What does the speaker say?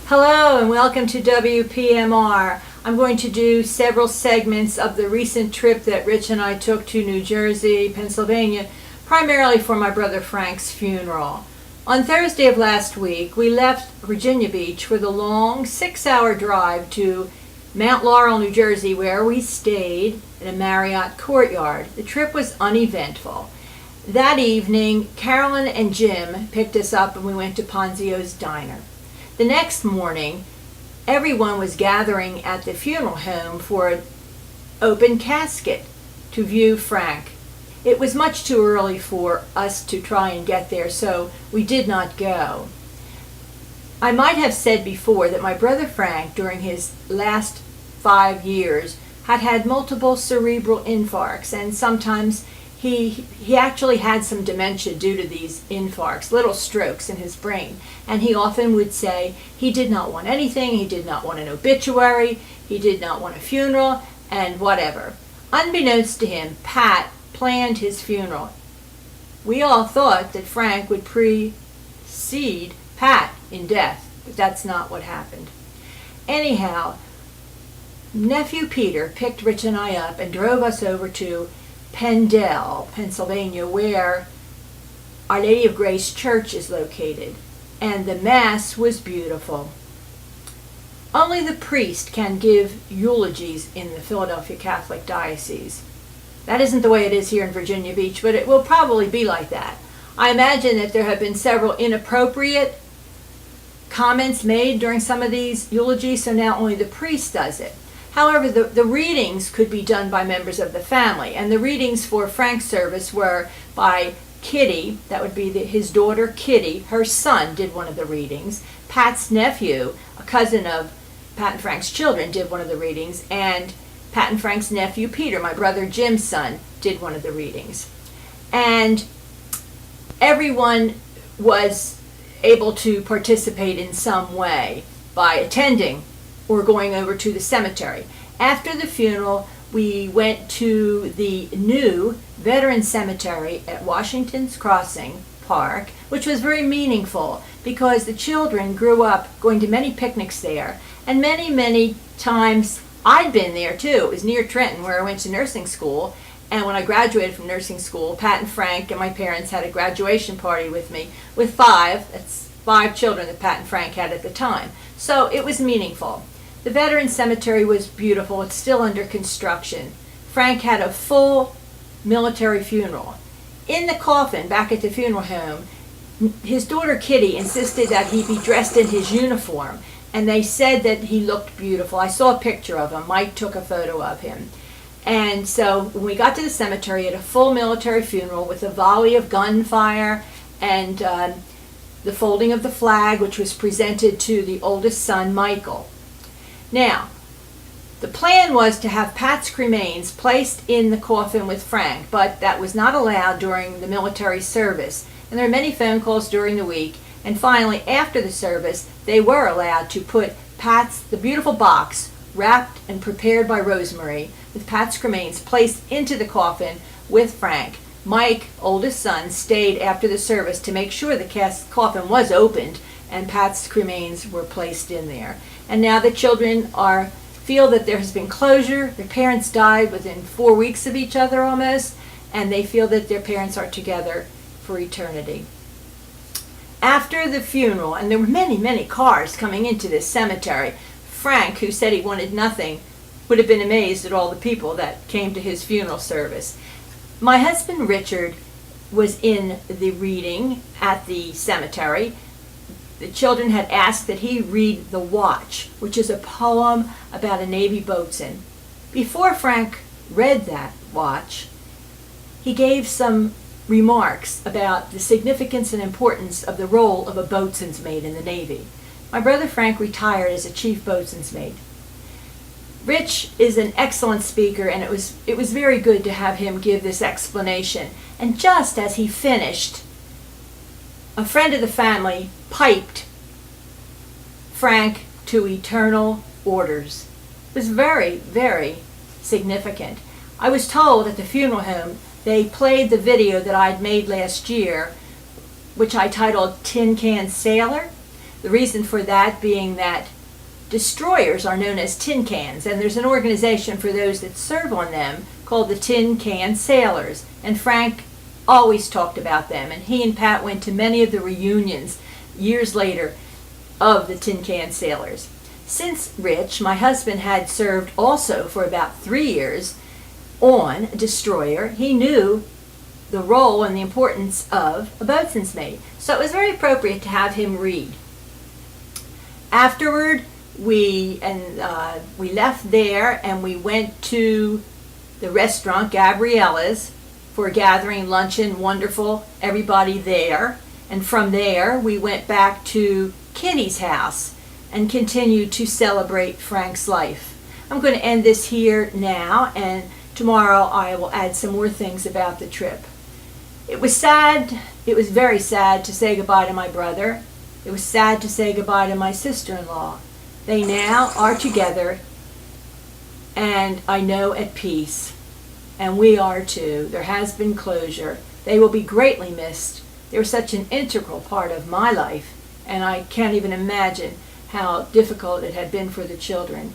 Hello and welcome to WPMR. I'm going to do several segments of the recent trip that Rich and I took to New Jersey, Pennsylvania, primarily for my brother Frank's funeral. On Thursday of last week, we left Virginia Beach for the long 6-hour drive to Mount Laurel, New Jersey, where we stayed in a Marriott Courtyard. The trip was uneventful. That evening, Carolyn and Jim picked us up and we went to Ponzio's Diner. The next morning, everyone was gathering at the funeral home for an open casket to view Frank. It was much too early for us to try and get there, so we did not go. I might have said before that my brother Frank, during his last 5 years, had had multiple cerebral infarcts, and sometimes he actually had some dementia due to these infarcts, little strokes in his brain. And he often would say he did not want anything, he did not want an obituary, he did not want a funeral, and whatever. Unbeknownst to him, Pat planned his funeral. We all thought that Frank would precede Pat in death, but that's not what happened. Anyhow, nephew Peter picked Rich and I up and drove us over to Pendle, Pennsylvania, where Our Lady of Grace Church is located, and the Mass was beautiful. Only the priest can give eulogies in the Philadelphia Catholic Diocese. That isn't the way it is here in Virginia Beach, but it will probably be like that. I imagine that there have been several inappropriate comments made during some of these eulogies, so now only the priest does it. However, the readings could be done by members of the family, and the readings for Frank's service were by Kitty, that would be his daughter Kitty. Her son did one of the readings. Pat's nephew, a cousin of Pat and Frank's children, did one of the readings, and Pat and Frank's nephew Peter, my brother Jim's son, did one of the readings. And everyone was able to participate in some way by attending or going over to the cemetery. After the funeral, we went to the new Veteran Cemetery at Washington's Crossing Park, which was very meaningful because the children grew up going to many picnics there, and many times I'd been there too. It was near Trenton, where I went to nursing school, and when I graduated from nursing school, Pat and Frank and my parents had a graduation party with me with that's 5 children that Pat and Frank had at the time. So it was meaningful. The Veteran Cemetery was beautiful. It's still under construction. Frank had a full military funeral. In the coffin back at the funeral home, his daughter Kitty insisted that he be dressed in his uniform, and they said that he looked beautiful. I saw a picture of him. Mike took a photo of him. And so when we got to the cemetery, at a full military funeral with a volley of gunfire and the folding of the flag, which was presented to the oldest son, Michael. Now, the plan was to have Pat's cremains placed in the coffin with Frank, but that was not allowed during the military service. And there were many phone calls during the week. And finally, after the service, they were allowed to put the beautiful box, wrapped and prepared by Rosemary, with Pat's cremains placed into the coffin with Frank. Mike, oldest son, stayed after the service to make sure the coffin was opened and Pat's cremains were placed in there. And now the children feel that there has been closure. Their parents died within 4 weeks of each other almost, and they feel that their parents are together for eternity. After the funeral, and there were many cars coming into this cemetery, Frank, who said he wanted nothing, would have been amazed at all the people that came to his funeral service. My husband Richard was in the reading at the cemetery. The children had asked that he read The Watch, which is a poem about a Navy boatswain. Before Frank read that watch, he gave some remarks about the significance and importance of the role of a boatswain's mate in the Navy. My brother Frank retired as a chief boatswain's mate. Rich is an excellent speaker, and it was very good to have him give this explanation. And just as he finished, a friend of the family piped Frank to eternal orders. It was very significant. I was told at the funeral home they played the video that I'd made last year, which I titled Tin Can Sailor. The reason for that being that destroyers are known as tin cans, and there's an organization for those that serve on them called the Tin Can Sailors. And Frank always talked about them, and he and Pat went to many of the reunions years later of the Tin Can Sailors. Since Rich, my husband, had served also for about 3 years on a destroyer, he knew the role and the importance of a boatswain's mate. So it was very appropriate to have him read. Afterward, we left there and we went to the restaurant Gabriella's for a gathering luncheon. Wonderful, everybody there. And from there, we went back to Kitty's house and continued to celebrate Frank's life. I'm going to end this here now, and tomorrow I will add some more things about the trip. It was sad, it was very sad to say goodbye to my brother. It was sad to say goodbye to my sister-in-law. They now are together, and I know at peace. And we are too. There has been closure. They will be greatly missed. They were such an integral part of my life, and I can't even imagine how difficult it had been for the children.